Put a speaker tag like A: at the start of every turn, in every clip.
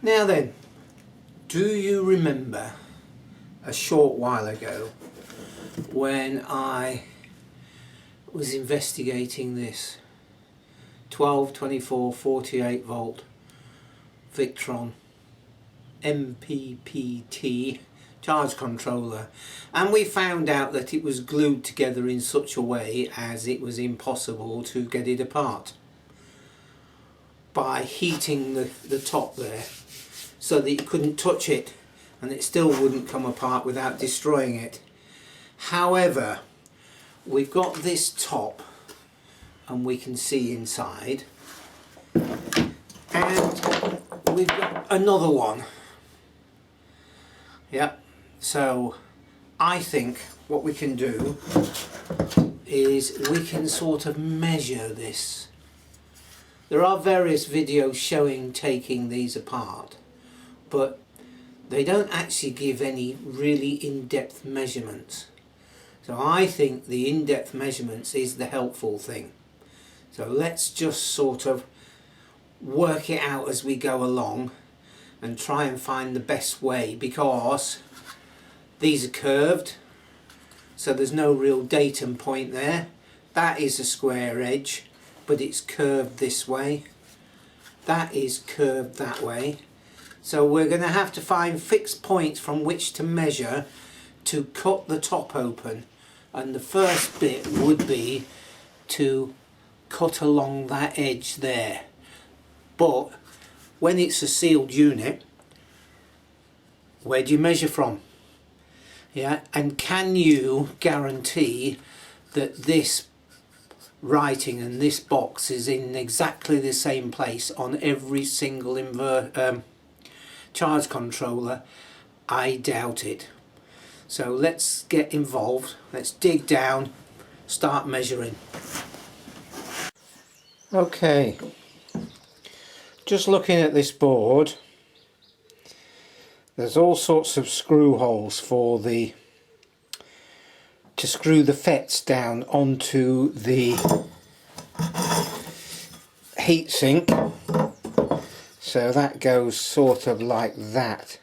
A: Now then, do you remember a short while ago when I was investigating this 12, 24, 48 volt Victron MPPT charge controller, and we found out that it was glued together in such a way as it was impossible to get it apart by heating the top there, so that you couldn't touch it and it still wouldn't come apart without destroying it. However, we've got this top and we can see inside, and we've got another one. Yep. So I think what we can do is we can sort of measure this. There are various videos showing taking these apart, but they don't actually give any really in-depth measurements. So I think the in-depth measurements is the helpful thing. So let's just sort of work it out as we go along and try and find the best way, because these are curved, so there's no real datum point there. That is a square edge, but it's curved this way. That is curved that way. So we're going to have to find fixed points from which to measure to cut the top open, and the first bit would be to cut along that edge there. But when it's a sealed unit, where do you measure from? Yeah, and can you guarantee that this writing and this box is in exactly the same place on every single charge controller? I doubt it. So let's get involved, let's dig down, start measuring. Okay, just looking at this board, there's all sorts of screw holes to screw the FETs down onto the heatsink. So that goes sort of like that,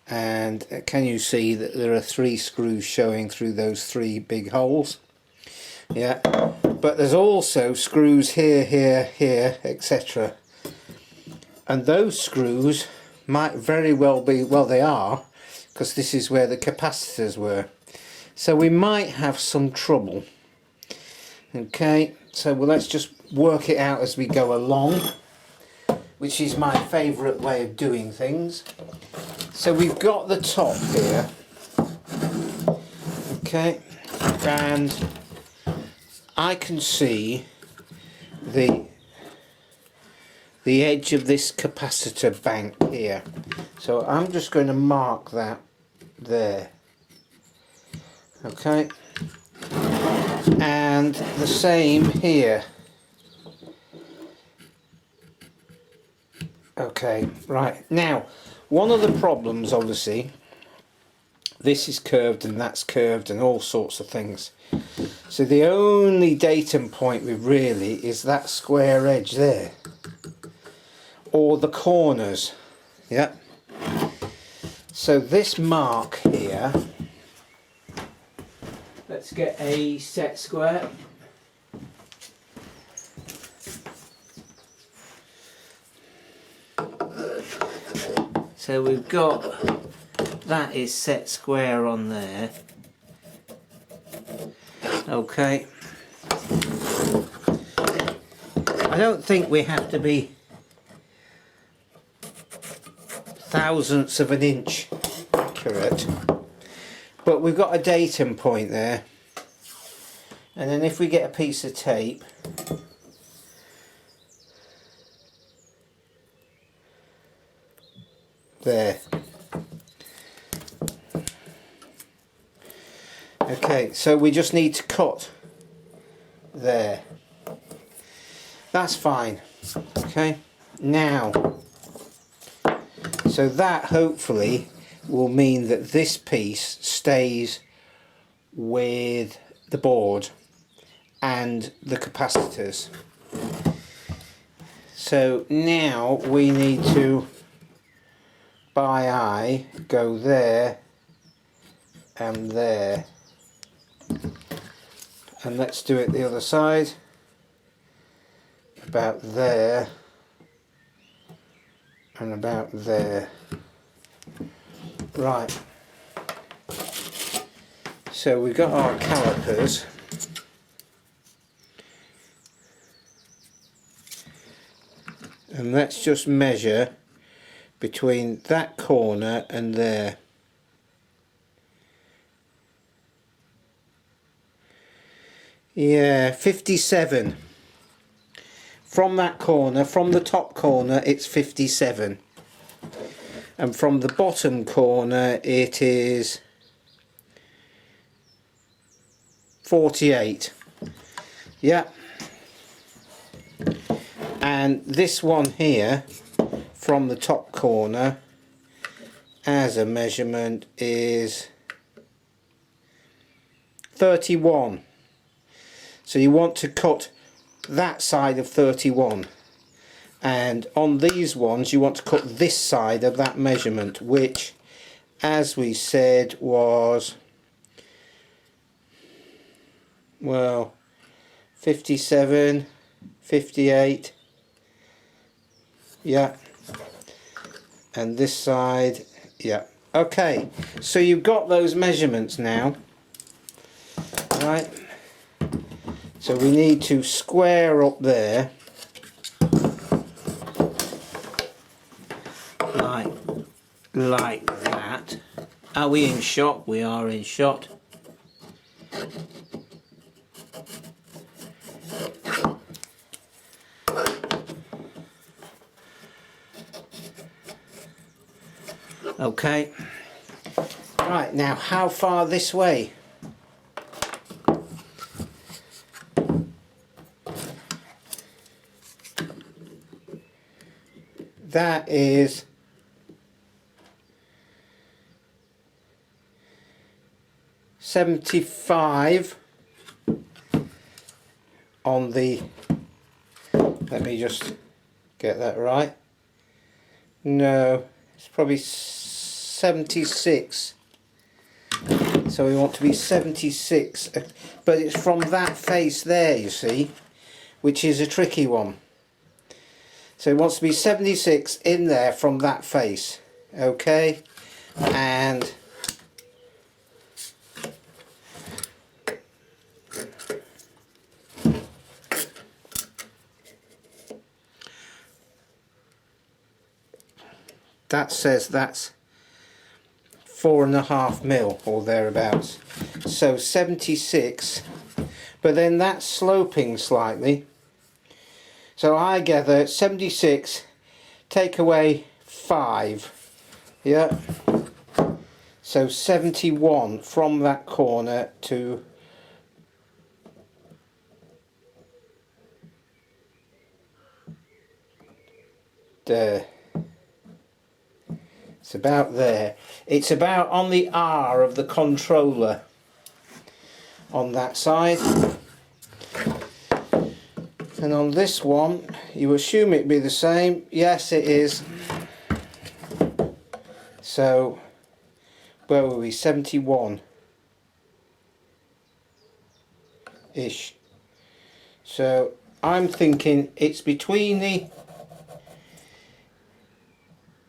A: and can you see that there are 3 screws showing through those 3 big holes? Yeah, but there's also screws here, here, here, etc. And those screws might very well be, well, they are, because this is where the capacitors were. So we might have some trouble. Okay, so well, let's just work it out as we go along, which is my favourite way of doing things. So we've got the top here. Okay, and I can see the edge of this capacitor bank here, so I'm just going to mark that there. Okay, and the same here. Okay, right, now one of the problems, obviously, this is curved and that's curved and all sorts of things, so the only datum point we really is that square edge there, or the corners. Yep. So this mark here, let's get a set square. So we've got, that is set square on there. Okay. I don't think we have to be thousandths of an inch accurate, but we've got a datum point there, and then if we get a piece of tape, there. Okay, so we just need to cut there. That's fine. Okay, now, so that hopefully will mean that this piece stays with the board and the capacitors. So now we need to by eye go there and there. And let's do it the other side, about there and about there. Right, so we've got our calipers. And let's just measure between that corner and there. Yeah, 57. From that corner, from the top corner, it's 57. And from the bottom corner, it is 48. Yeah. And this one here, from the top corner, as a measurement, is 31. So you want to cut that side of 31. And on these ones, you want to cut this side of that measurement, which, as we said, was, well, 57, 58. Yeah, and this side, yeah. Okay, so you've got those measurements now, right? So we need to square up there, like that. Are we in shot? We are in shot. Okay, right, now how far this way? That is 75 on the, let me just get that right. No, it's probably 76. So we want to be 76, but it's from that face there, you see, which is a tricky one. So it wants to be 76 in there from that face, okay? And that says that's 4.5 mil or thereabouts. So 76, but then that's sloping slightly. So I gather 76, take away 5, yeah. So 71 from that corner to there. It's about there. It's about on the R of the controller on that side. And on this one, you assume it'd be the same. Yes, it is. So, where were we? 71-ish. So, I'm thinking it's between the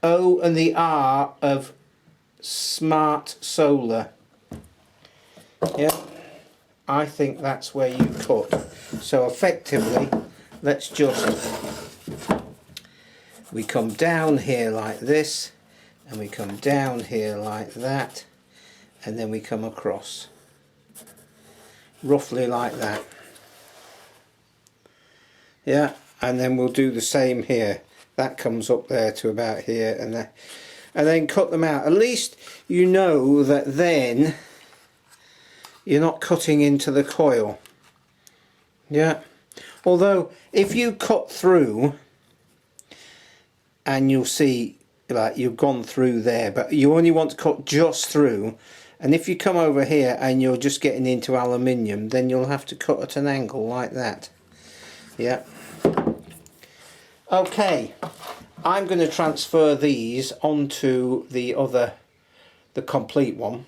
A: O and the R of Smart Solar. Yeah, I think that's where you cut. So effectively, let's just, we come down here like this, and we come down here like that, and then we come across, roughly like that. Yeah, and then we'll do the same here. That comes up there to about here, and there, and then cut them out. At least you know that then you're not cutting into the coil. Yeah, although if you cut through, and you'll see like you've gone through there, but you only want to cut just through, and if you come over here and you're just getting into aluminium, then you'll have to cut at an angle like that. Yeah. Okay, I'm going to transfer these onto the complete one,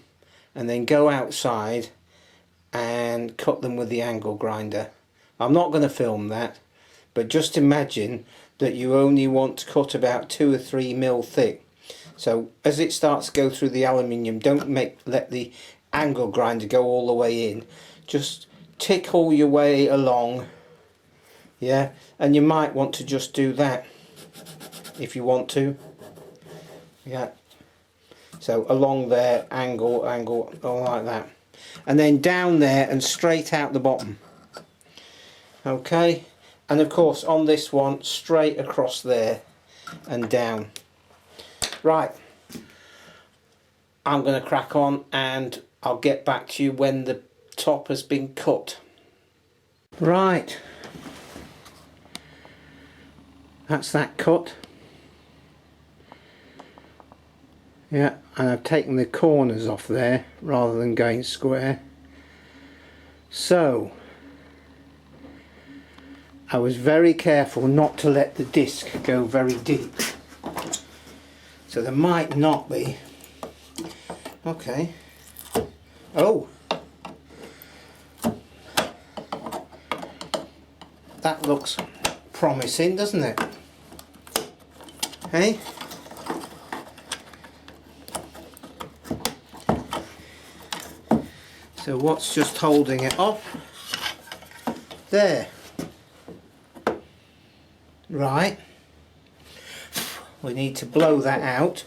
A: and then go outside and cut them with the angle grinder. I'm not going to film that, but just imagine that you only want to cut about 2 or 3 mil thick. So as it starts to go through the aluminium, don't let the angle grinder go all the way in. Just tickle your way along, yeah, and you might want to just do that if you want to, yeah. So along there, angle, all like that, and then down there and straight out the bottom. Okay, and of course on this one, straight across there and down. Right, I'm going to crack on and I'll get back to you when the top has been cut. Right, that's that cut. Yeah, and I've taken the corners off there rather than going square. So I was very careful not to let the disc go very deep. So there might not be. Okay. Oh, that looks promising, doesn't it? Hey? So what's just holding it up? There. Right. We need to blow that out.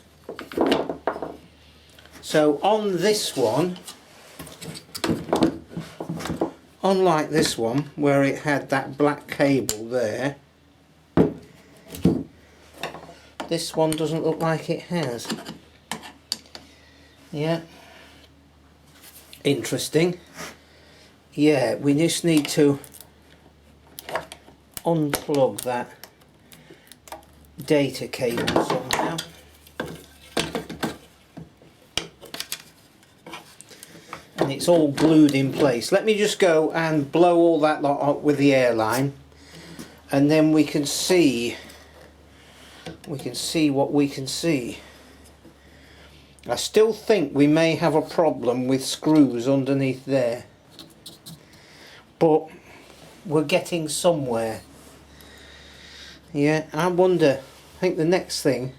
A: So on this one, unlike this one where it had that black cable there, this one doesn't look like it has. Yeah, interesting. Yeah, we just need to unplug that data cable somehow. And it's all glued in place. Let me just go and blow all that lot up with the airline, and then we can see what we can see. I still think we may have a problem with screws underneath there, but we're getting somewhere. Yeah, I wonder, I think the next thing,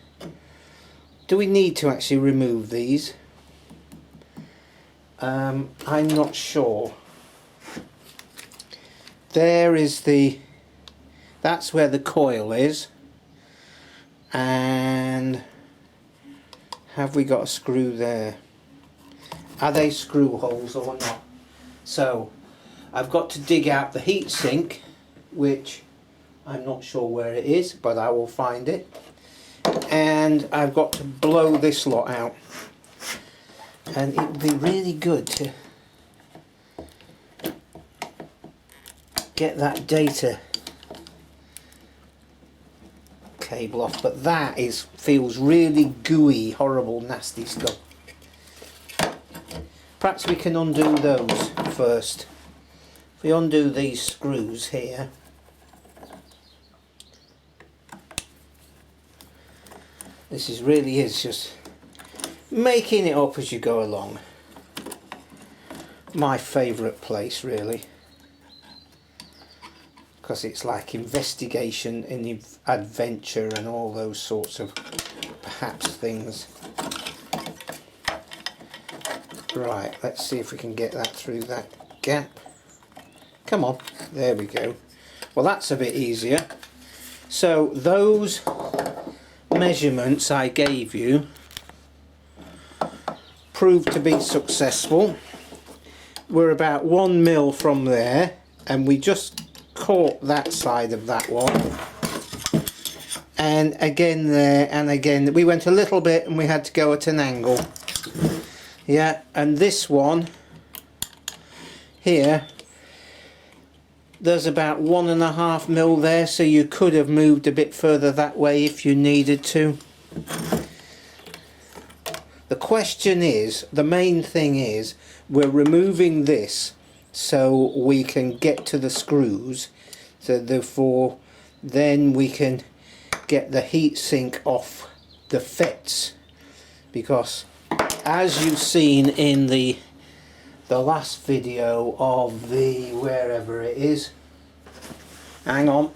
A: do we need to actually remove these? I'm not sure. There is that's where the coil is, and have we got a screw there? Are they screw holes or not? So I've got to dig out the heat sink, which I'm not sure where it is, but I will find it, and I've got to blow this lot out. And it would be really good to get that data cable off, but that feels really gooey, horrible, nasty stuff. Perhaps we can undo those first. If we undo these screws here, this really is just making it up as you go along. My favourite place, really, because it's like investigation and adventure and all those sorts of perhaps things. Right, let's see if we can get that through that gap. Come on, there we go. Well, that's a bit easier. So those measurements I gave you proved to be successful. We're about 1 mil from there, and we just caught that side of that one, and again there, and again we went a little bit and we had to go at an angle. Yeah, and this one here, there's about 1.5 mil there, so you could have moved a bit further that way if you needed to. The question is, the main thing is, we're removing this so we can get to the screws, so therefore then we can get the heat sink off the FETs, because as you've seen in the last video of the wherever it is, hang on,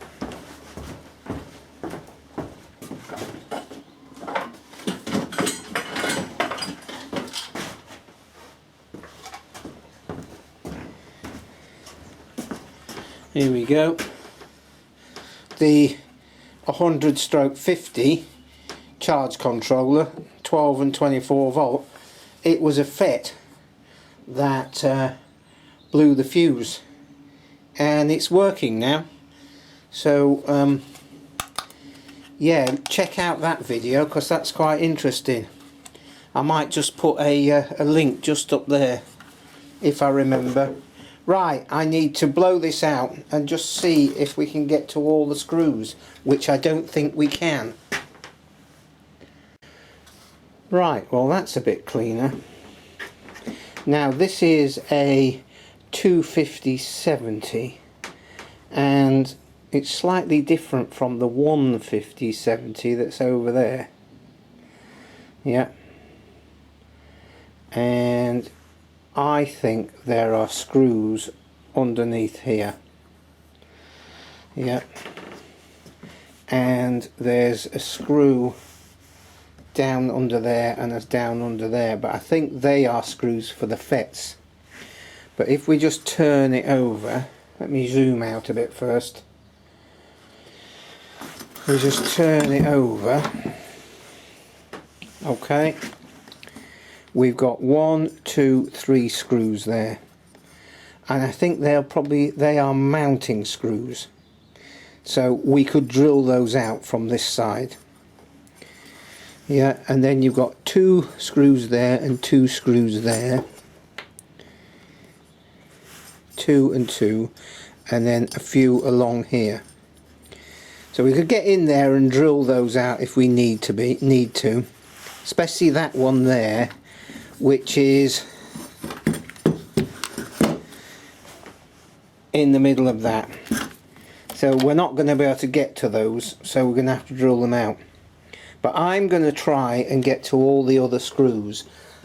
A: here we go, the 100/50 charge controller, 12 and 24 volt, it was a FET that blew the fuse, and it's working now. So yeah, check out that video because that's quite interesting. I might just put a link just up there if I remember. Right, I need to blow this out and just see if we can get to all the screws, which I don't think we can. Right, well that's a bit cleaner. Now this is a 250/70 and it's slightly different from the 150/70 that's over there. Yeah. And I think there are screws underneath here. Yeah. And there's a screw down under there and a down under there, but I think they are screws for the FETs. But if we just turn it over, let me zoom out a bit first. We just turn it over. Okay. We've got 1, 2, 3 screws there, and I think they are mounting screws, so we could drill those out from this side. Yeah, and then you've got 2 screws there and 2 screws there, 2 and 2, and then a few along here. So we could get in there and drill those out if we need to, especially that one there, which is in the middle of that. So we're not going to be able to get to those, so we're going to have to drill them out. But I'm going to try and get to all the other screws.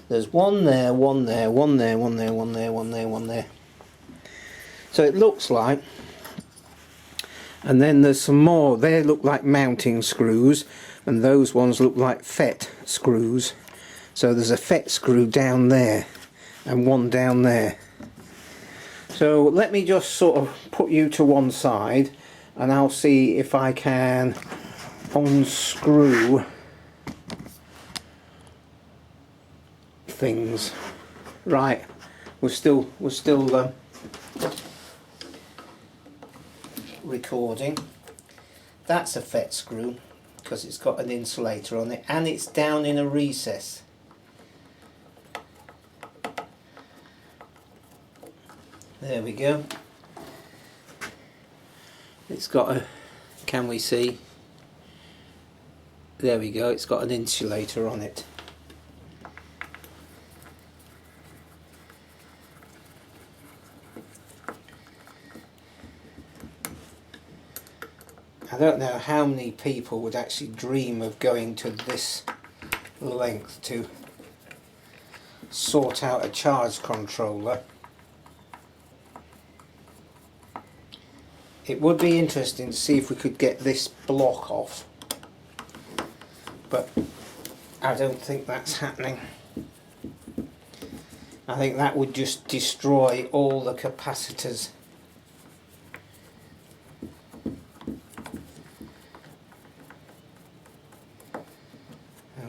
A: There's one there, one there, one there, one there, one there, one there, one there. So it looks like, and then there's some more. They look like mounting screws, and those ones look like FET screws. So there's a FET screw down there and one down there. So let me just sort of put you to one side and I'll see if I can unscrew things. Right, we're still recording. That's a FET screw because it's got an insulator on it and it's down in a recess. There we go. It's got a, can we see? There we go, it's got an insulator on it. I don't know how many people would actually dream of going to this length to sort out a charge controller. It would be interesting to see if we could get this block off, but I don't think that's happening. I think that would just destroy all the capacitors.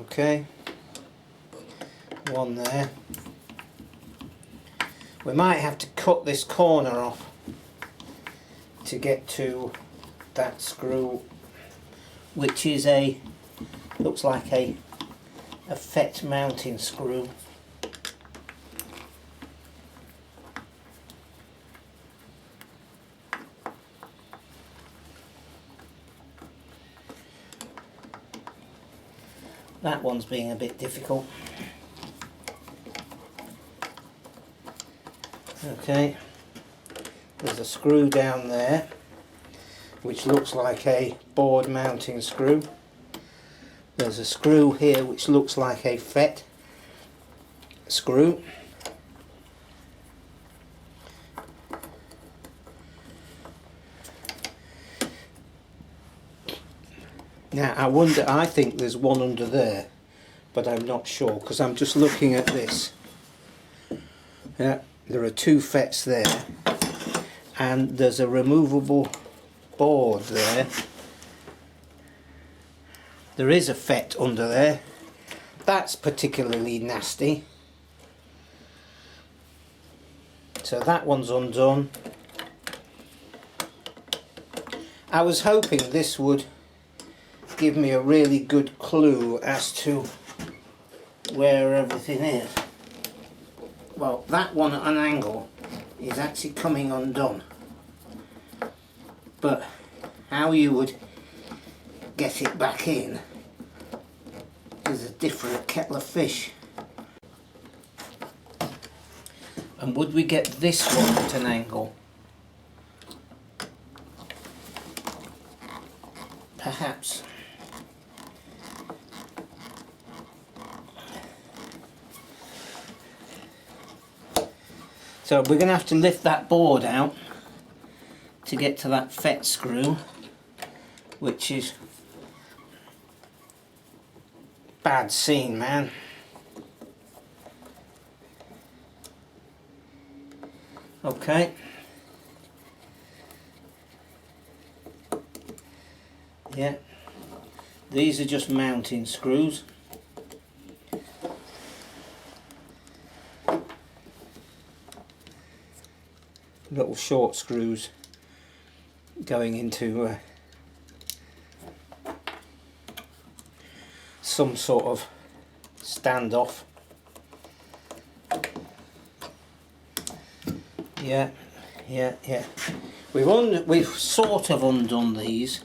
A: Okay, one there. We might have to cut this corner off to get to that screw, which is looks like a FET mounting screw. That one's being a bit difficult. Okay, there's a screw down there, which looks like a board mounting screw. There's a screw here which looks like a FET screw. Now I think there's one under there, but I'm not sure because I'm just looking at this. Yeah, there are two FETs there, and there's a removable board there. There is a FET under there. That's particularly nasty. So that one's undone. I was hoping this would give me a really good clue as to where everything is. Well, that one at an angle is actually coming undone, but how you would get it back in is a different kettle of fish. And would we get this one at an angle? Perhaps. So we're going to have to lift that board out to get to that FET screw, which is bad scene, man. Okay. Yeah. These are just mounting screws. Little short screws going into some sort of standoff. Yeah. We've sort of undone these.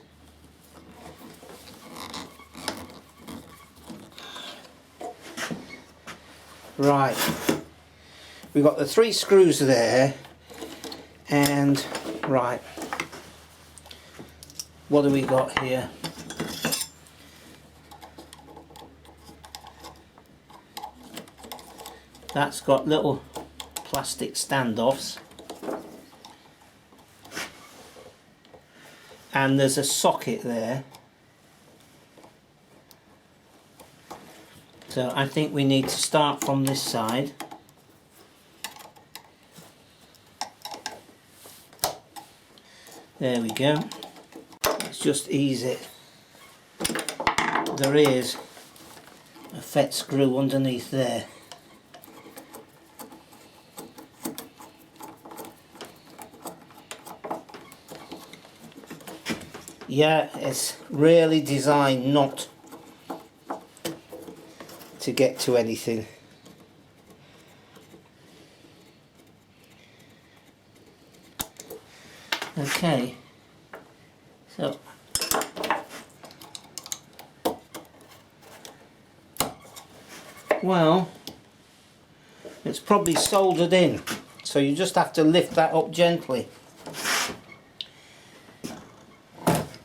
A: Right. We've got the 3 screws there. And right, what do we got here? That's got little plastic standoffs, and there's a socket there. So I think we need to start from this side. There we go. Let's just ease it. There is a FET screw underneath there. Yeah, it's really designed not to get to anything. Okay, so well, it's probably soldered in, so you just have to lift that up gently.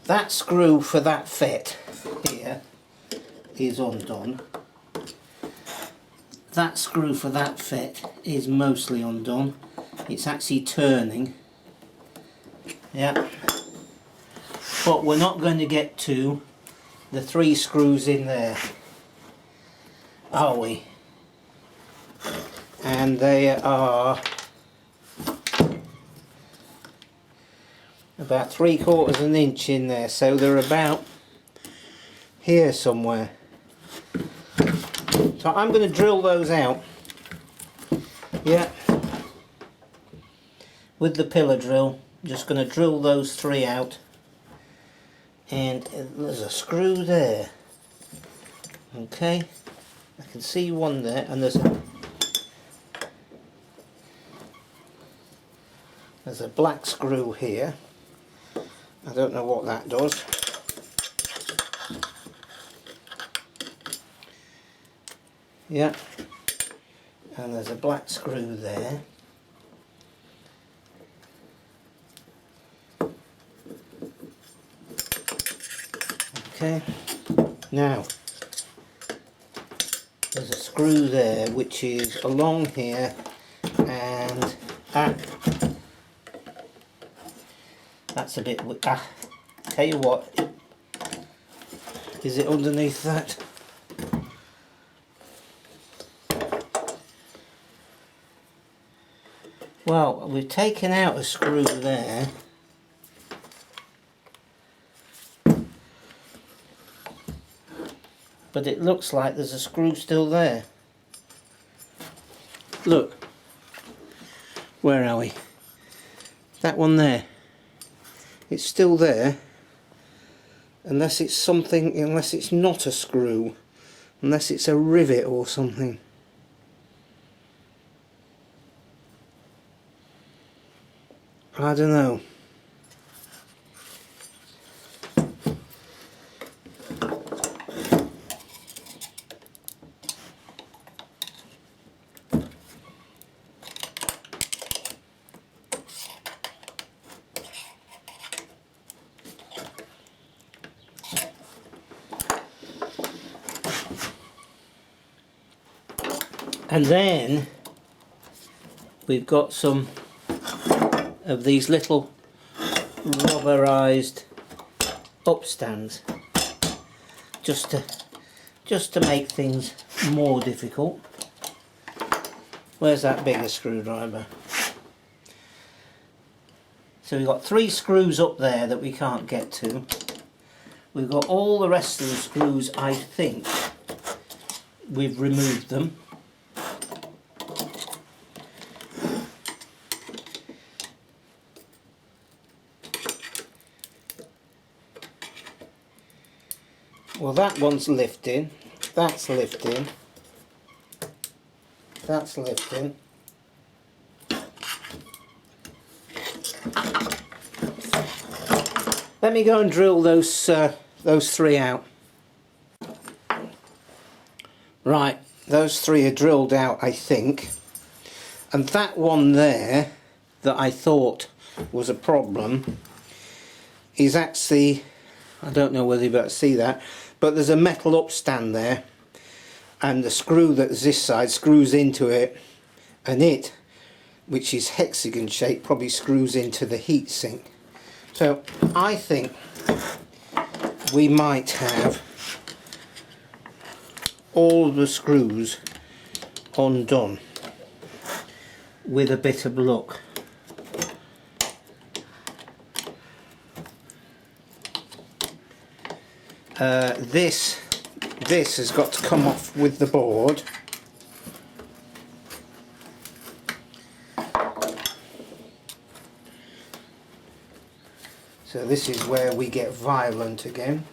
A: That screw for that FET here is undone. That screw for that FET is mostly undone. It's actually turning. Yeah, but we're not going to get to the 3 screws in there, are we? And they are about 3/4 of an inch in there, so they're about here somewhere. So I'm going to drill those out, yeah, with the pillar drill. I'm just going to drill those 3 out, and there's a screw there. Okay, I can see one there, and there's a black screw here. I don't know what that does. Yeah, and there's a black screw there. Okay, now there's a screw there which is along here, and that's a bit, tell you what, is it underneath that? Well, we've taken out a screw there, but it looks like there's a screw still there. Look, where are we? That one there. It's still there, unless it's something, unless it's not a screw, unless it's a rivet or something. I don't know. And then we've got some of these little rubberized upstands, just to make things more difficult. Where's that bigger screwdriver? So we've got 3 screws up there that we can't get to. We've got all the rest of the screws, I think we've removed them. Well, that one's lifting, that's lifting, that's lifting. Let me go and drill those 3 out. Right, those 3 are drilled out, I think. And that one there that I thought was a problem is actually, I don't know whether you'll be able to see that, but there's a metal upstand there, and the screw that's this side screws into it, and it, which is hexagon shaped, probably screws into the heat sink. So I think we might have all the screws undone with a bit of luck. This has got to come off with the board. So this is where we get violent again.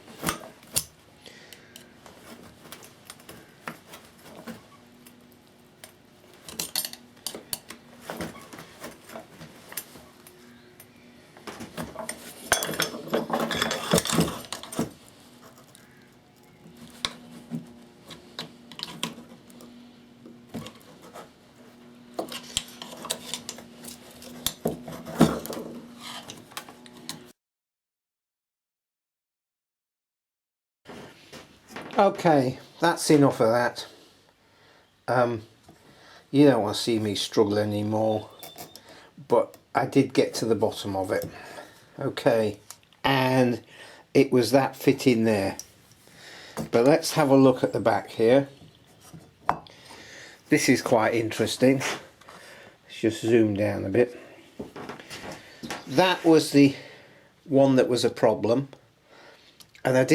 A: Okay, that's enough of that. You don't want to see me struggle anymore, but I did get to the bottom of it. Okay, and it was that fit in there. But let's have a look at the back here. This is quite interesting. Let's just zoom down a bit. That was the one that was a problem, and I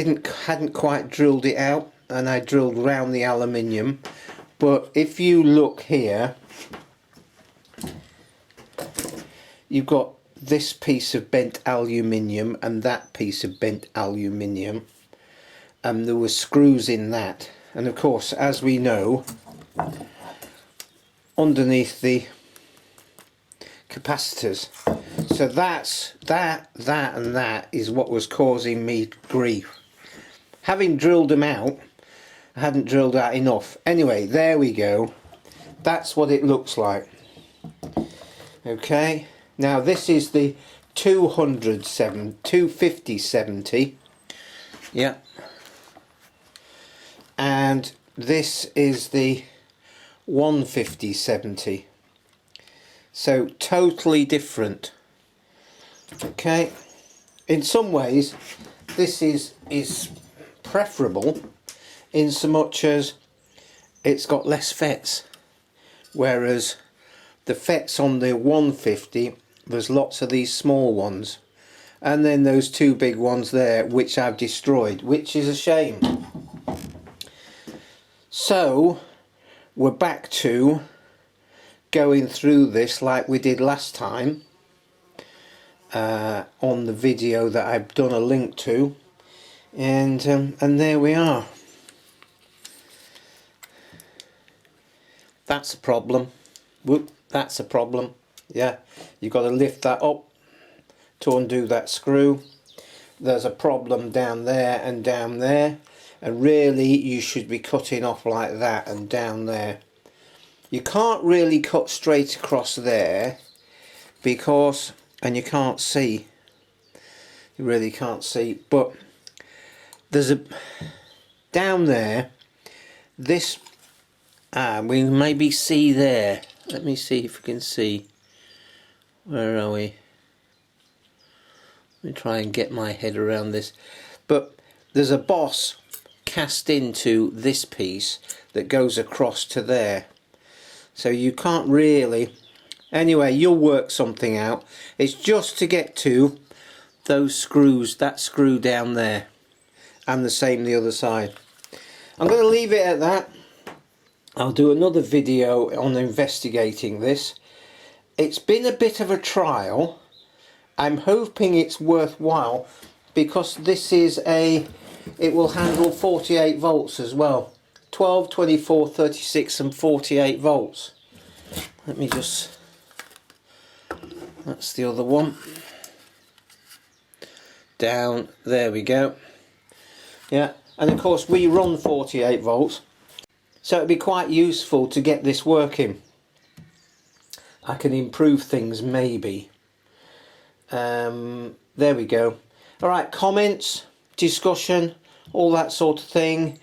A: hadn't quite drilled it out, and I drilled round the aluminium. But if you look here, you've got this piece of bent aluminium and that piece of bent aluminium, and there were screws in that, and of course, as we know, underneath the capacitors. So that and that is what was causing me grief. Having drilled them out, I hadn't drilled out enough. Anyway, there we go. That's what it looks like. Okay, now this is the 250/70. Yeah, and this is the 150/70, so totally different. Okay, in some ways this is preferable in so much as it's got less fets, whereas the fets on the 150, there's lots of these small ones, and then those two big ones there which I've destroyed, which is a shame. So we're back to going through this like we did last time on the video that I've done a link to, and there we are. That's a problem. Whoop, that's a problem. Yeah, you've got to lift that up to undo that screw. There's a problem down there and down there, and really you should be cutting off like that and down there. You can't really cut straight across there because, and you can't see, you really can't see, but there's a down there, this we maybe see there. Let me see if we can see. Where are we? Let me try and get my head around this. But there's a boss cast into this piece that goes across to there. So you can't really... Anyway, you'll work something out. It's just to get to those screws, that screw down there. And the same the other side. I'm going to leave it at that. I'll do another video on investigating this. It's been a bit of a trial. I'm hoping it's worthwhile because this is it will handle 48 volts as well. 12, 24, 36 and 48 volts. Let me just... That's the other one. Down, there we go. Yeah, and of course we run 48 volts. So it'd be quite useful to get this working. I can improve things maybe. There we go. Alright, comments, discussion, all that sort of thing.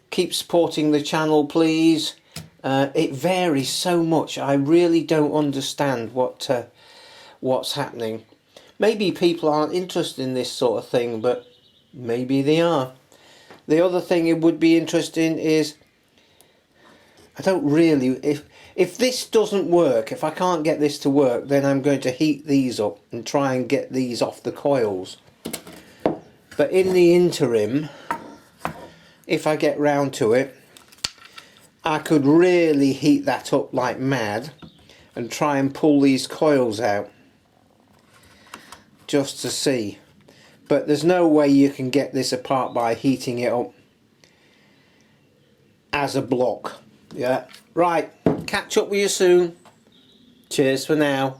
A: Keep supporting the channel please. It varies so much. I really don't understand what's happening. Maybe people aren't interested in this sort of thing, but maybe they are. The other thing it would be interesting is, I don't really, if this doesn't work, if I can't get this to work, then I'm going to heat these up and try and get these off the coils. But in the interim, if I get round to it, I could really heat that up like mad and try and pull these coils out just to see. But there's no way you can get this apart by heating it up as a block. Yeah, right, catch up with you soon. Cheers for now.